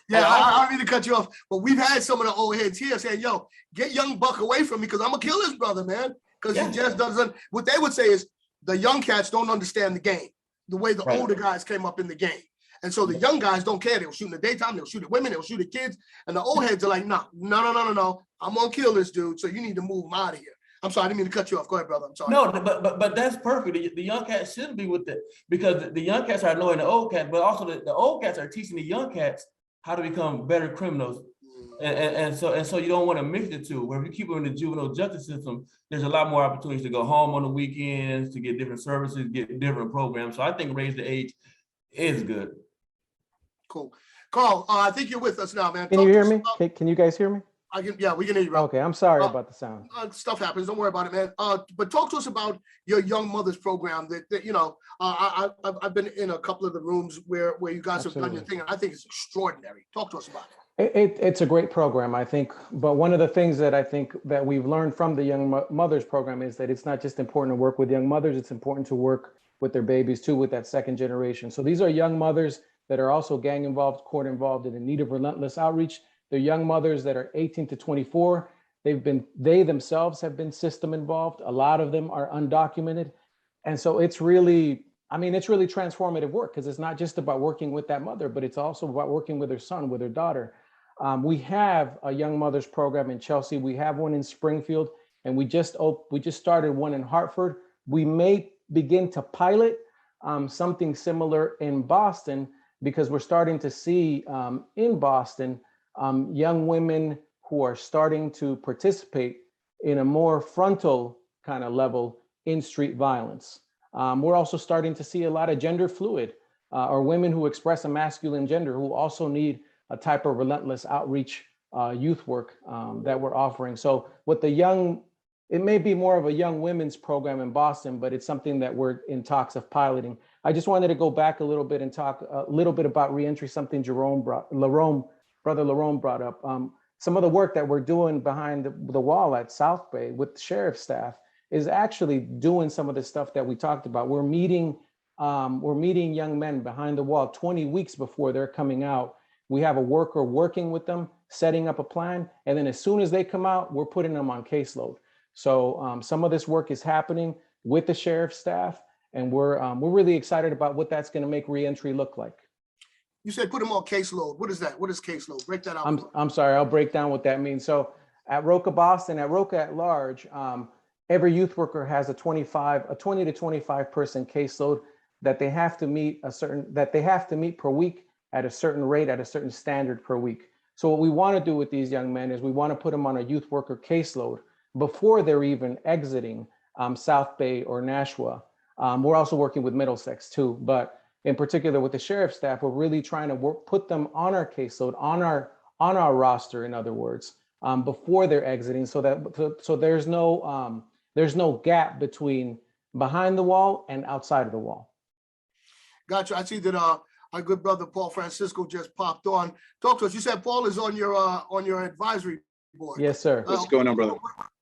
Yeah, I don't mean to cut you off, but we've had some of the old heads here saying, yo, get young buck away from me, because I'm gonna kill his brother, man. Because he just doesn't, what they would say is the young cats don't understand the game, the way the older guys came up in the game. And so the young guys don't care. They'll shoot in the daytime, they'll shoot at women, they'll shoot at kids. And the old heads are like, no. I'm gonna kill this dude, so you need to move him out of here. I'm sorry, I didn't mean to cut you off. Go ahead, brother. I'm sorry. No, but that's perfect. The young cats shouldn't be with it, because the young cats are knowing the old cats, but also the old cats are teaching the young cats how to become better criminals. And so you don't want to mix the two. Where if you keep them in the juvenile justice system, there's a lot more opportunities to go home on the weekends, to get different services, get different programs. So I think raise the age is good. Cool. Carl, I think you're with us now, man. Can you hear me? Can you guys hear me? Yeah, we can hear you, bro. Okay, I'm sorry about the sound. Stuff happens. Don't worry about it, man. But talk to us about your Young Mothers program. That you know, I've been in a couple of the rooms where you guys have done your thing, and I think it's extraordinary. Talk to us about it. It's a great program, I think. But one of the things that I think that we've learned from the Young Mothers program is that it's not just important to work with young mothers, it's important to work with their babies too, with that second generation. So these are young mothers that are also gang involved, court involved, and in need of relentless outreach. They're young mothers that are 18 to 24. They themselves have been system involved. A lot of them are undocumented. And so it's really transformative work, because it's not just about working with that mother, but it's also about working with her son, with her daughter. We have a Young Mothers program in Chelsea. We have one in Springfield, and we just started one in Hartford. We may begin to pilot something similar in Boston, because we're starting to see in Boston young women who are starting to participate in a more frontal kind of level in street violence. We're also starting to see a lot of gender fluid or women who express a masculine gender who also need a type of relentless outreach youth work that we're offering. So it may be more of a young women's program in Boston, but it's something that we're in talks of piloting. I just wanted to go back a little bit and talk a little bit about reentry, something Brother Larome brought up. Some of the work that we're doing behind the wall at South Bay with the sheriff's staff is actually doing some of the stuff that we talked about. We're meeting young men behind the wall 20 weeks before they're coming out. We have a worker working with them, setting up a plan, and then as soon as they come out, we're putting them on caseload. So some of this work is happening with the sheriff's staff, and we're really excited about what that's going to make reentry look like. You said put them on caseload. What is that? What is caseload? Break that out. I'm sorry, I'll break down what that means. So at Roca Boston, at Roca at large, every youth worker has a 20 to 25 person caseload that they have to meet per week at a certain rate, at a certain standard per week. So what we want to do with these young men is we want to put them on a youth worker caseload before they're even exiting South Bay or Nashua. We're also working with Middlesex too, but in particular with the sheriff's staff, we're really trying to put them on our caseload, on our roster, in other words, before they're exiting, so there's no gap between behind the wall and outside of the wall. Gotcha. I see that our good brother Paul Francisco just popped on. Talk to us. You said Paul is on your advisory board. Yes, sir. What's going on, brother?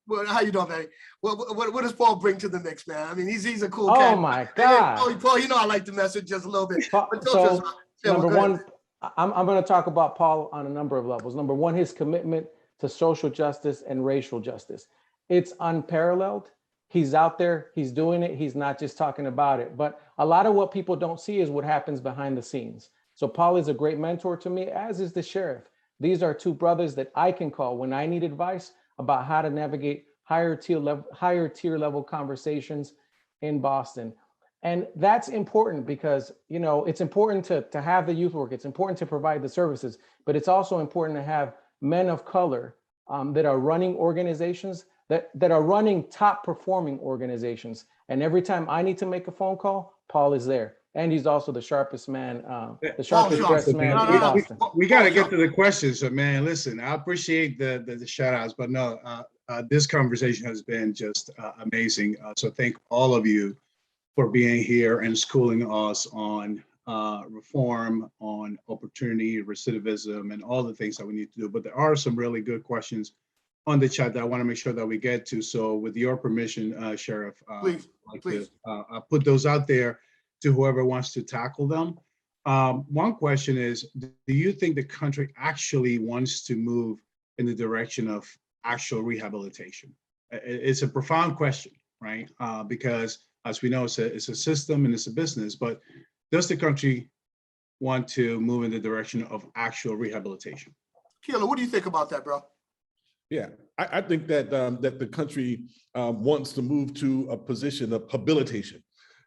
Well, how you doing, man? What does Paul bring to the mix, man? I mean, he's a cool cat. cat. Oh my God. Paul, you know I like the message just a little bit. So number one, I'm going to talk about Paul on a number of levels. Number one, his commitment to social justice and racial justice. It's unparalleled. He's out there, he's doing it. He's not just talking about it, but a lot of what people don't see is what happens behind the scenes. So Paul is a great mentor to me, as is the sheriff. These are two brothers that I can call when I need advice about how to navigate higher tier level conversations in Boston. And that's important because, you know, it's important to have the youth work. It's important to provide the services, but it's also important to have men of color that are running organizations, that are running top performing organizations. And every time I need to make a phone call, Paul is there. And he's also the sharpest man, the sharpest dressed man in Boston. We got to get to the questions. So man, listen, I appreciate the shout outs, but no, this conversation has been just amazing. So thank all of you for being here and schooling us on reform, on opportunity, recidivism, and all the things that we need to do. But there are some really good questions on the chat that I want to make sure that we get to. So with your permission, Sheriff, Please, I'd like please. to put those out there to whoever wants to tackle them. One question is, do you think the country actually wants to move in the direction of actual rehabilitation? It's a profound question, right? Because as we know, it's a system and it's a business, but does the country want to move in the direction of actual rehabilitation? Aqeela, what do you think about that, bro? Yeah, I think that that the country wants to move to a position of habilitation,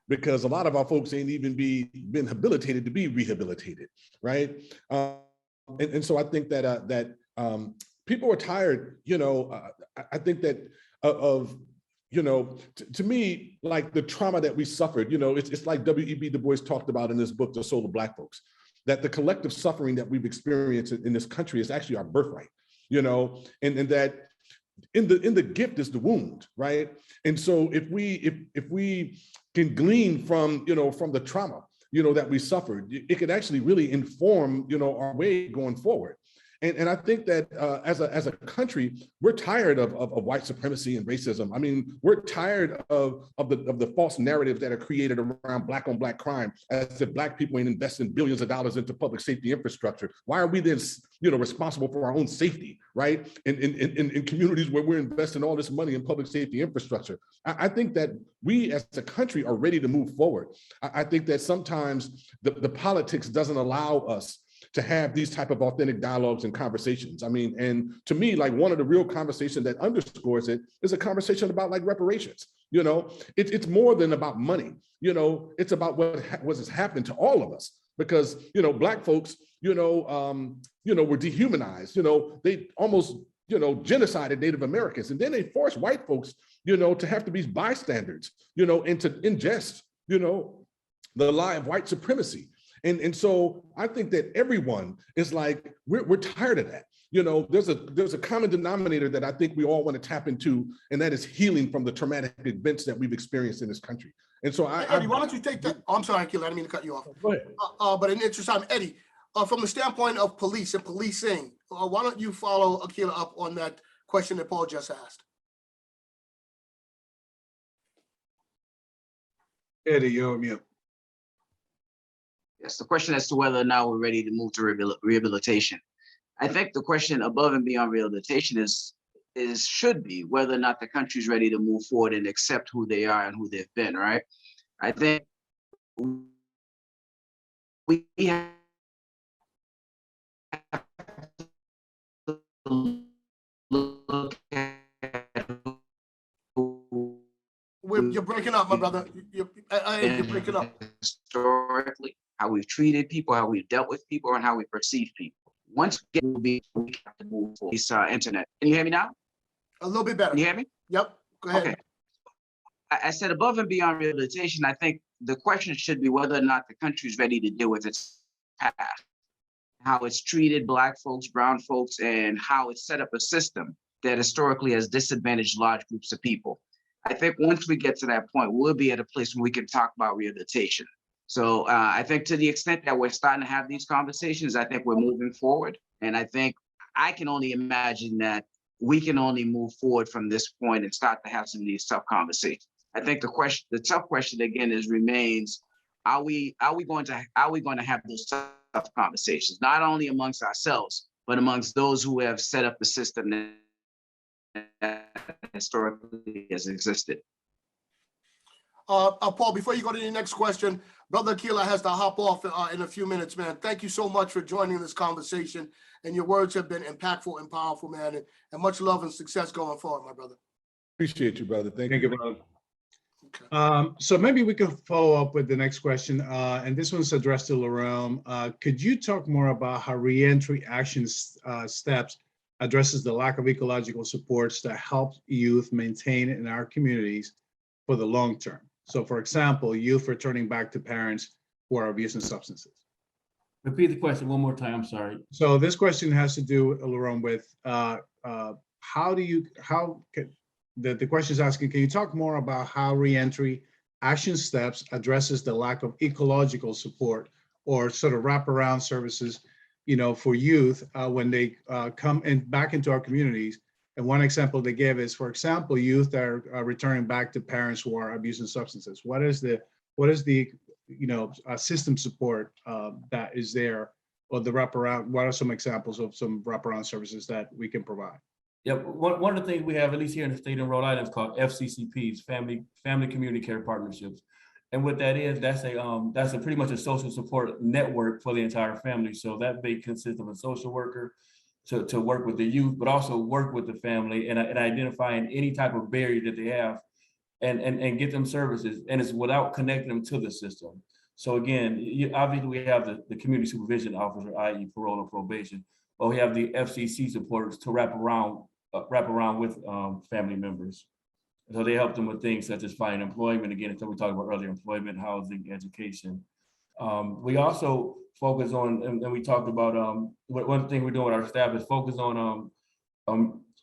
because a lot of our folks ain't even been habilitated to be rehabilitated, right? And so I think that people are tired. You know, I think that of you know, to me, like the trauma that we suffered. You know, it's like W.E.B. Du Bois talked about in this book, The Soul of Black Folks, that the collective suffering that we've experienced in this country is actually our birthright. You know, and that in the gift is the wound, right? And so if we can glean from, you know, from the trauma, you know, that we suffered, it could actually really inform, you know, our way going forward. And I think that as a country, we're tired of white supremacy and racism. I mean, we're tired of the false narratives that are created around Black on Black crime, as if Black people ain't investing billions of dollars into public safety infrastructure. Why are we then, you know, responsible for our own safety, right? In communities where we're investing all this money in public safety infrastructure. I think that we as a country are ready to move forward. I think that sometimes the politics doesn't allow us to have these type of authentic dialogues and conversations. I mean, and to me, like one of the real conversations that underscores it is a conversation about like reparations. You know, it's more than about money. You know, it's about what has happened to all of us, because, you know, Black folks, were dehumanized. You know, they almost, you know, genocided Native Americans, and then they forced white folks, you know, to have to be bystanders, you know, and to ingest, you know, the lie of white supremacy. And so I think that everyone is like, we're tired of that. You know, there's a common denominator that I think we all want to tap into, and that is healing from the traumatic events that we've experienced in this country. And so Eddie, why don't you take that? Oh, I'm sorry, Aqeela, I didn't mean to cut you off. Go ahead. But in the interest of time, Eddie, from the standpoint of police and policing, why don't you follow Aqeela up on that question that Paul just asked? Eddie, you're on mute. Yes, the question as to whether or not we're ready to move to rehabilitation. I think the question above and beyond rehabilitation should be whether or not the country's ready to move forward and accept who they are and who they've been, right? I think we have to look at You're breaking up, my brother. You're breaking up. Historically, how we've treated people, how we've dealt with people, and how we perceive people. Once we have to move forward. This internet. Can you hear me now? A little bit better. Can you hear me? Yep, go ahead. Okay. I said above and beyond rehabilitation, I think the question should be whether or not the country is ready to deal with its past, how it's treated Black folks, brown folks, and how it's set up a system that historically has disadvantaged large groups of people. I think once we get to that point, we'll be at a place where we can talk about rehabilitation. So I think to the extent that we're starting to have these conversations, I think we're moving forward. And I think I can only imagine that we can only move forward from this point and start to have some of these tough conversations. I think the tough question again remains, are we going to have those tough conversations, not only amongst ourselves, but amongst those who have set up the system that historically has existed. Paul, before you go to your next question, Brother Aqeela has to hop off in a few minutes, man. Thank you so much for joining this conversation, and your words have been impactful and powerful, man, and much love and success going forward, my brother. Appreciate you, brother. Thank Thank you. you, brother. Okay. So maybe we can follow up with the next question, and this one's addressed to Larome. Could you talk more about how reentry action steps addresses the lack of ecological supports that help youth maintain in our communities for the long term? So for example, youth returning back to parents who are abusing substances. Repeat the question one more time, I'm sorry. So this question has to do, Larome, with the question is asking, can you talk more about how reentry action steps addresses the lack of ecological support or sort of wraparound services, for youth when they come back into our communities? And one example they gave is, for example, youth that are returning back to parents who are abusing substances. What is the system support that is there, or the wraparound? What are some examples of some wraparound services that we can provide? Yeah, one of the things we have, at least here in the state of Rhode Island, is called FCCPs, Family Community Care Partnerships. And what that is, that's a pretty much a social support network for the entire family. So that may consist of a social worker to work with the youth, but also work with the family and identifying any type of barrier that they have and get them services. And it's without connecting them to the system. So again, obviously we have the community supervision officer, i.e. parole or probation, but we have the FCC supporters to wrap around with family members. So they help them with things such as finding employment. Again, until we talked about earlier, employment, housing, education. We also focus on, and we talked about, one thing we're doing with our staff is focus on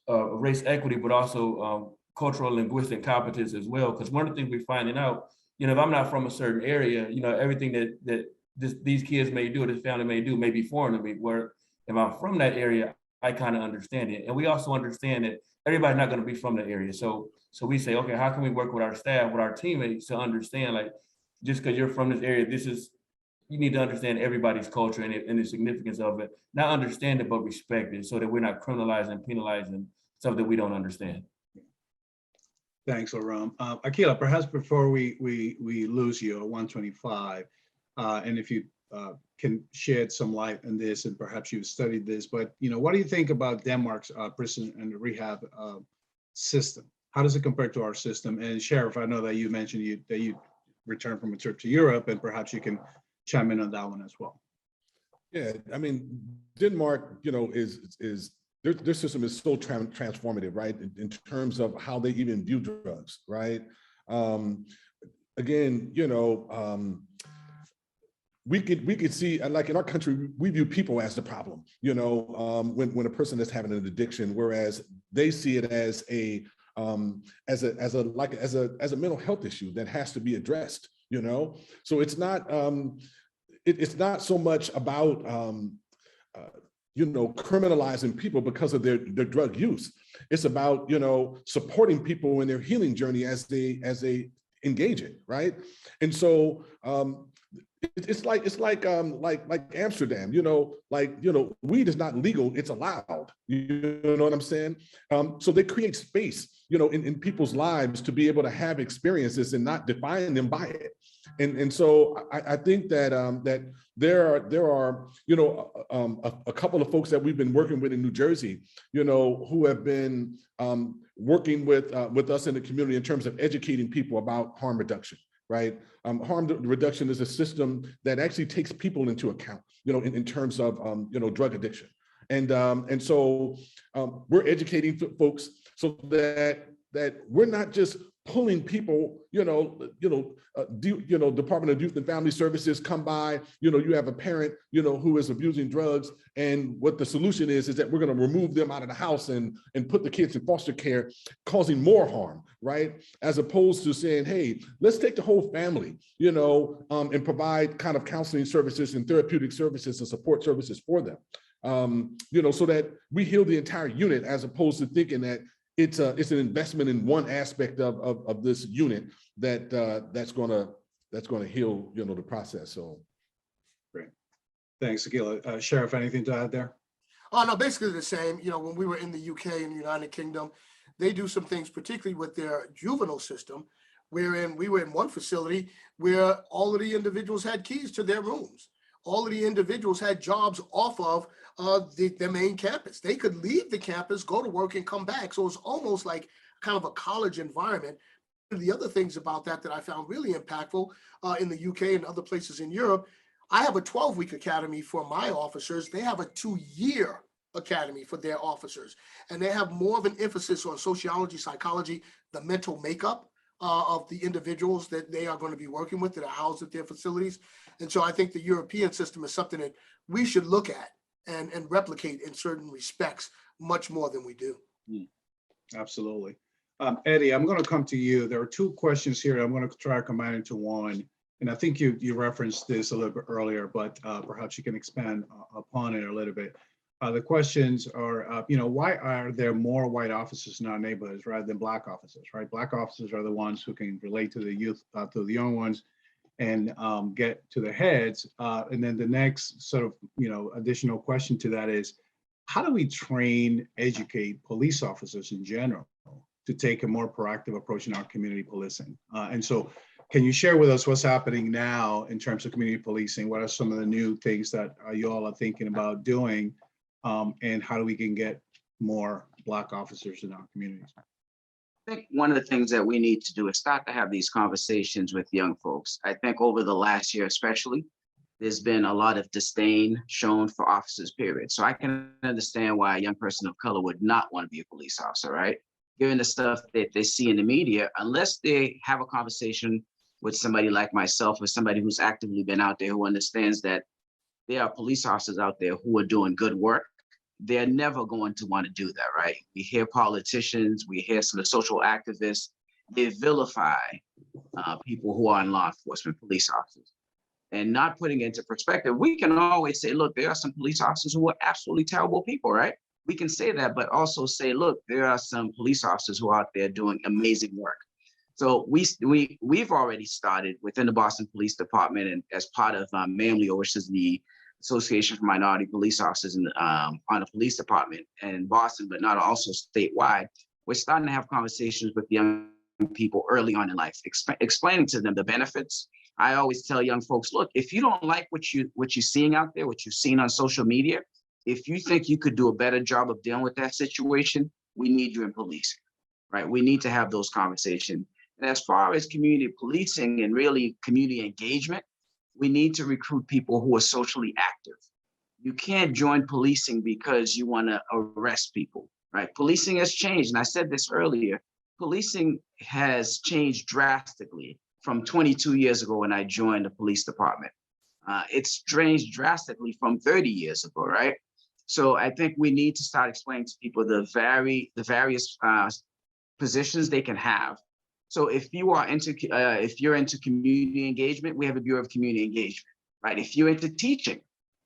race equity, but also cultural linguistic competence as well. Because one of the things we're finding out, if I'm not from a certain area, everything that these kids may do, this family may do, may be foreign to me. Where if I'm from that area, I kind of understand it. And we also understand that everybody's not going to be from the area. So we say, okay, how can we work with our staff, with our teammates to understand, like, just because you're from this area, you need to understand everybody's culture and the significance of it. Not understand it, but respect it, so that we're not criminalizing, penalizing stuff that we don't understand. Thanks, Larome. Aqeela, perhaps before we lose you at 125, and if you can shed some light on this, and perhaps you've studied this, but what do you think about Denmark's prison and rehab system? How does it compare to our system? And Sheriff, I know that you mentioned that you returned from a trip to Europe, and perhaps you can chime in on that one as well. Yeah, I mean, Denmark, is their system is so transformative, right? In terms of how they even view drugs, right? Again, we could see, like in our country, we view people as the problem, when a person is having an addiction, whereas they see it as a mental health issue that has to be addressed, So it's not it's not so much about criminalizing people because of their drug use. It's about supporting people in their healing journey as they engage it, right? And so it's like Amsterdam, weed is not legal, it's allowed. You know what I'm saying? So they create space, in people's lives to be able to have experiences and not define them by it. And so I think that that there are a couple of folks that we've been working with in New Jersey, who have been working with us in the community in terms of educating people about harm reduction. Right, harm reduction is a system that actually takes people into account, in terms of drug addiction, and so we're educating folks so that we're not just pulling people, Department of Youth and Family Services come by, you have a parent, who is abusing drugs, and what the solution is that we're going to remove them out of the house and put the kids in foster care, causing more harm, right? As opposed to saying, hey, let's take the whole family, and provide kind of counseling services and therapeutic services and support services for them, so that we heal the entire unit, as opposed to thinking that it's an investment in one aspect of this unit that's going to heal the process. So great. Thanks, Aqeela. Sheriff, anything to add there? Oh, no, basically the same. You know, when we were in the UK and the United Kingdom, they do some things, particularly with their juvenile system, wherein we were in one facility where all of the individuals had keys to their rooms. All of the individuals had jobs off of the main campus. They could leave the campus, go to work, and come back. So it's almost like kind of a college environment. The other things about that I found really impactful in the UK and other places in Europe, I have a 12-week academy for my officers. They have a 2-year academy for their officers. And they have more of an emphasis on sociology, psychology, the mental makeup of the individuals that they are going to be working with that are housed at their facilities. And so I think the European system is something that we should look at and replicate in certain respects much more than we do. Absolutely. Eddy, I'm going to come to you. There are two questions here. I'm going to try to combine into one. And I think you referenced this a little bit earlier, but perhaps you can expand upon it a little bit. The questions are, why are there more white officers in our neighborhoods rather than Black officers, right? Black officers are the ones who can relate to the youth, to the young ones, and get to the heads. And then the next sort of, additional question to that is, how do we train, educate police officers in general to take a more proactive approach in our community policing? And so can you share with us what's happening now in terms of community policing? What are some of the new things that you all are thinking about doing? And how do we can get more Black officers in our communities? I think one of the things that we need to do is start to have these conversations with young folks. I think over the last year, especially, there's been a lot of disdain shown for officers, period. So I can understand why a young person of color would not want to be a police officer, right? Given the stuff that they see in the media, unless they have a conversation with somebody like myself or somebody who's actively been out there who understands that there are police officers out there who are doing good work, they're never going to want to do that, right? We hear politicians, we hear some of the social activists, they vilify people who are in law enforcement, police officers. And not putting it into perspective, we can always say, look, there are some police officers who are absolutely terrible people, right? We can say that, but also say, look, there are some police officers who are out there doing amazing work. So we've already started within the Boston Police Department, and as part of MAMLEO, which is the Association for Minority Police Officers on the police department in Boston, but not also statewide, we're starting to have conversations with young people early on in life, explaining to them the benefits. I always tell young folks, look, if you don't like what you're seeing out there, what you've seen on social media, if you think you could do a better job of dealing with that situation, we need you in policing, right? We need to have those conversations. And as far as community policing and really community engagement, we need to recruit people who are socially active. You can't join policing because you want to arrest people, right? Policing has changed. And I said this earlier, policing has changed drastically from 22 years ago when I joined the police department. It's changed drastically from 30 years ago, right? So I think we need to start explaining to people the various positions they can have. So if you're into community engagement, we have a Bureau of Community Engagement, right? If you're into teaching,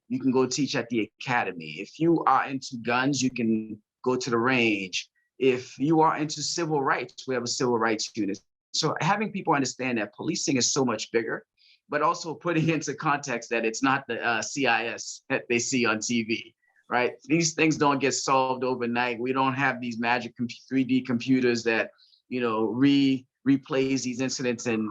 you can go teach at the academy. If you are into guns, you can go to the range. If you are into civil rights, we have a civil rights unit. So having people understand that policing is so much bigger, but also putting into context that it's not the CIS that they see on TV, right? These things don't get solved overnight. We don't have these magic 3D computers that, replays these incidents and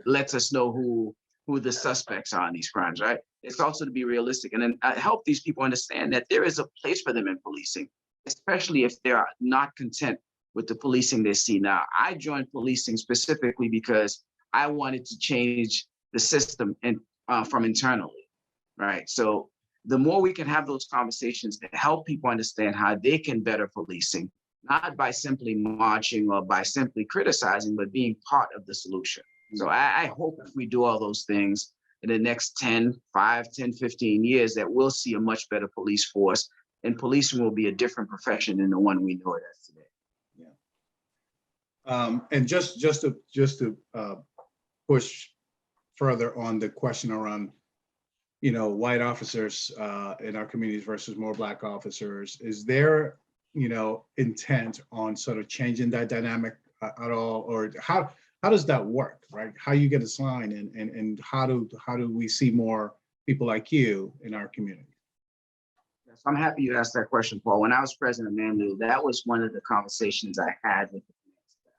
lets us know who the suspects are in these crimes, right? It's also to be realistic and then help these people understand that there is a place for them in policing, especially if they're not content with the policing they see now. I joined policing specifically because I wanted to change the system and from internally, right? So the more we can have those conversations to help people understand how they can better policing, not by simply marching or by simply criticizing, but being part of the solution. So I hope if we do all those things in the next 10, 15 years, that we'll see a much better police force and policing will be a different profession than the one we know it as today. Yeah. And just to push further on the question around, white officers in our communities versus more Black officers, is there intent on sort of changing that dynamic at all, or how does that work, right? How you get assigned and how do we see more people like you in our community? Yes, I'm happy you asked that question, Paul. When I was president of Manual, that was one of the conversations I had with the command staff,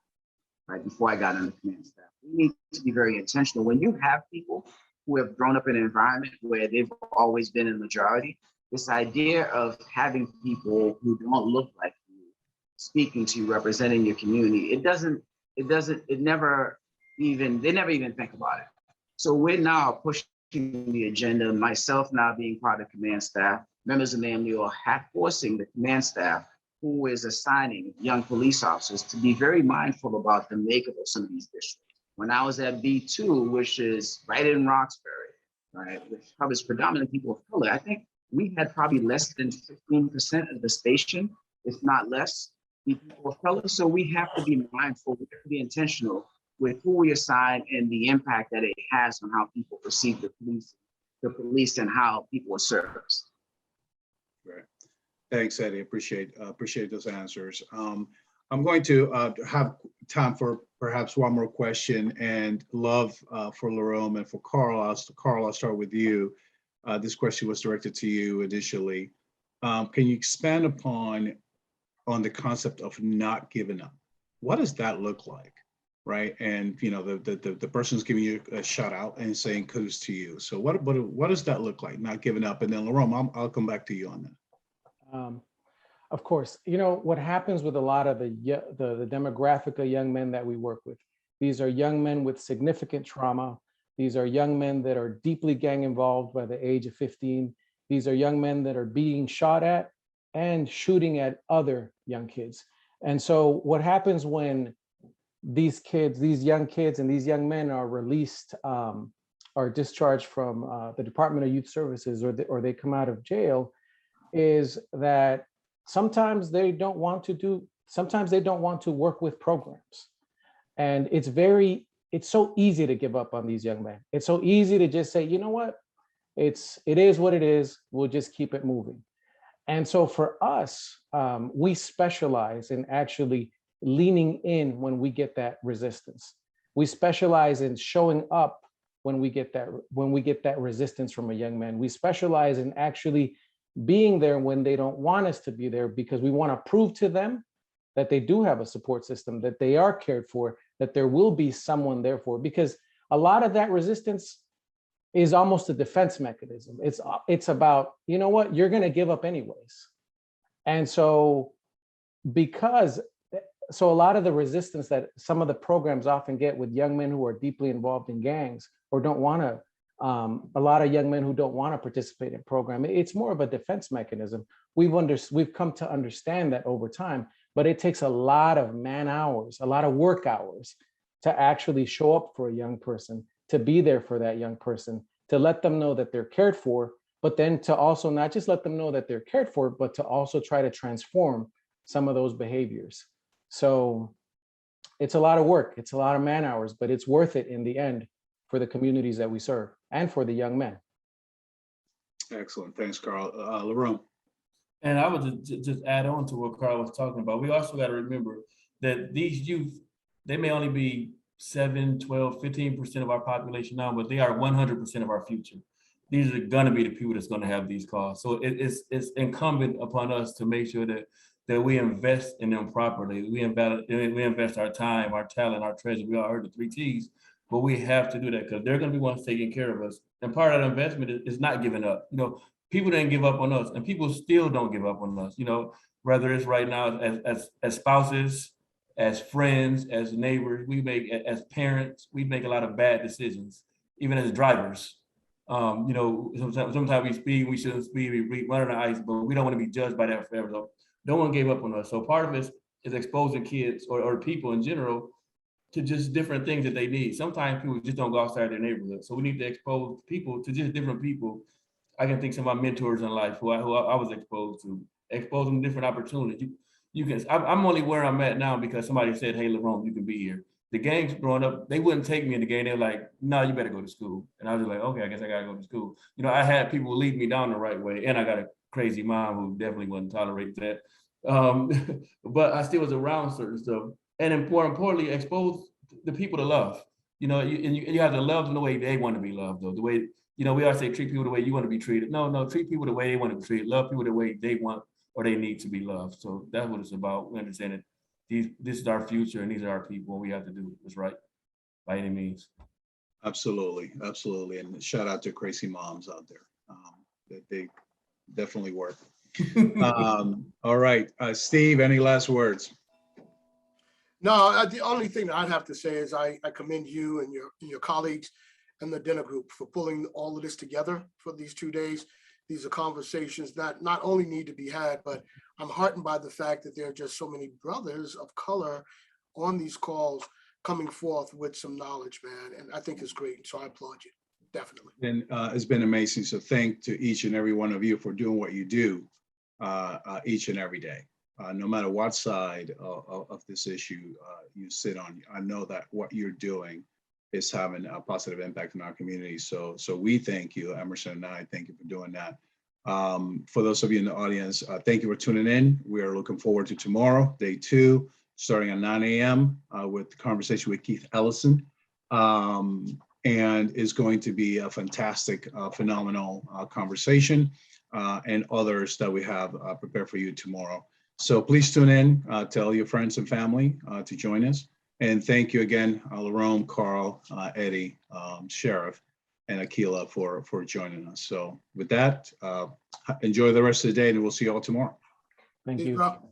right before I got on the command staff. We need to be very intentional. When you have people who have grown up in an environment where they've always been in the majority, this idea of having people who don't look like you speaking to you, representing your community, they never even think about it. So we're now pushing the agenda, myself now being part of command staff, members of Manual forcing the command staff who is assigning young police officers to be very mindful about the makeup of some of these districts. When I was at B2, which is right in Roxbury, right, which covers predominant people of color, I think we had probably less than 15% of the station, if not less, be people of color. So we have to be mindful, we have to be intentional with who we assign and the impact that it has on how people perceive the police and how people are served. Right. Thanks, Eddy. Appreciate those answers. I'm going to have time for perhaps one more question, and love for Larome and for Carl. I'll start with you. This question was directed to you initially. Can you expand on the concept of not giving up? What does that look like, right? And you know, the person's giving you a shout out and saying kudos to you. So what does that look like? Not giving up. And then Larome, I'll come back to you on that. Of course, you know, what happens with a lot of the demographic of young men that we work with, these are young men with significant trauma. These are young men that are deeply gang involved by the age of 15. These are young men that are being shot at and shooting at other young kids. And so what happens when these kids, these young kids and these young men are released, are discharged from the Department of Youth Services, or they come out of jail, is that sometimes they don't want to work with programs. And it's so easy to give up on these young men. It's so easy to just say, you know what, it is what it is, we'll just keep it moving. And so for us, we specialize in actually leaning in when we get that resistance. We specialize in showing up when we get that resistance from a young man. We specialize in actually being there when they don't want us to be there, because we want to prove to them that they do have a support system, that they are cared for, that there will be someone there for, because a lot of that resistance is almost a defense mechanism. It's about, you know what, you're going to give up anyways. And so a lot of the resistance that some of the programs often get with young men who are deeply involved in gangs or don't want to, a lot of young men who don't want to participate in program, it's more of a defense mechanism. We've come to understand that over time, but it takes a lot of man hours, a lot of work hours to actually show up for a young person, to be there for that young person, to let them know that they're cared for, but then to also not just let them know that they're cared for, but to also try to transform some of those behaviors. So it's a lot of work, it's a lot of man hours, but it's worth it in the end for the communities that we serve and for the young men. Excellent, thanks, Carl. Larome. And I would just add on to what Carl was talking about. We also got to remember that these youth, they may only be 7, 12, 15% of our population now, but they are 100% of our future. These are going to be the people that's going to have these calls. So it's incumbent upon us to make sure that we invest in them properly. We invest our time, our talent, our treasure. We all heard the 3 T's, but we have to do that because they're going to be ones taking care of us. And part of that investment is not giving up. You know, people didn't give up on us, and people still don't give up on us. You know, whether it's right now as spouses, as friends, as neighbors, as parents, we make a lot of bad decisions, even as drivers. You know, sometimes we speed, we shouldn't speed, we run on the ice, but we don't want to be judged by that forever. So no one gave up on us. So part of it is exposing kids or people in general to just different things that they need. Sometimes people just don't go outside their neighborhood. So we need to expose people to just different people. I can think some of my mentors in life who I was exposed to, expose them to different opportunities. I'm only where I'm at now because somebody said, hey, Larome, you can be here. The gangs growing up, they wouldn't take me in the gang. They were like, no, you better go to school. And I was like, okay, I guess I gotta go to school. You know, I had people lead me down the right way, and I got a crazy mom who definitely wouldn't tolerate that. But I still was around certain stuff. And more importantly, expose the people to love. You know, you have to love them the way they want to be loved, though. The way you know, we always say treat people the way you want to be treated. No, treat people the way they want to be treated. Love people the way they want or they need to be loved. So that's what it's about. We understand that this is our future and these are our people. We have to do what's right by any means. Absolutely, absolutely. And shout out to crazy moms out there. They definitely work. All right, Steve, any last words? No, the only thing that I'd have to say is I commend you and your colleagues and the dinner group for pulling all of this together for these 2 days. These are conversations that not only need to be had, but I'm heartened by the fact that there are just so many brothers of color on these calls coming forth with some knowledge, man. And I think it's great. So I applaud you, definitely. And it's been amazing. So thank to each and every one of you for doing what you do each and every day. No matter what side of this issue you sit on, I know that what you're doing is having a positive impact in our community. So we thank you, Emerson and I thank you for doing that. For those of you in the audience, thank you for tuning in. We are looking forward to tomorrow, day 2, starting at 9 a.m. With the conversation with Keith Ellison. And it's going to be a fantastic, phenomenal conversation and others that we have prepared for you tomorrow. So please tune in, tell your friends and family to join us. And thank you again, Larome, Carl, Eddy, Sheriff, and Aqeela for joining us. So with that, enjoy the rest of the day and we'll see you all tomorrow. Thank Peace you. out.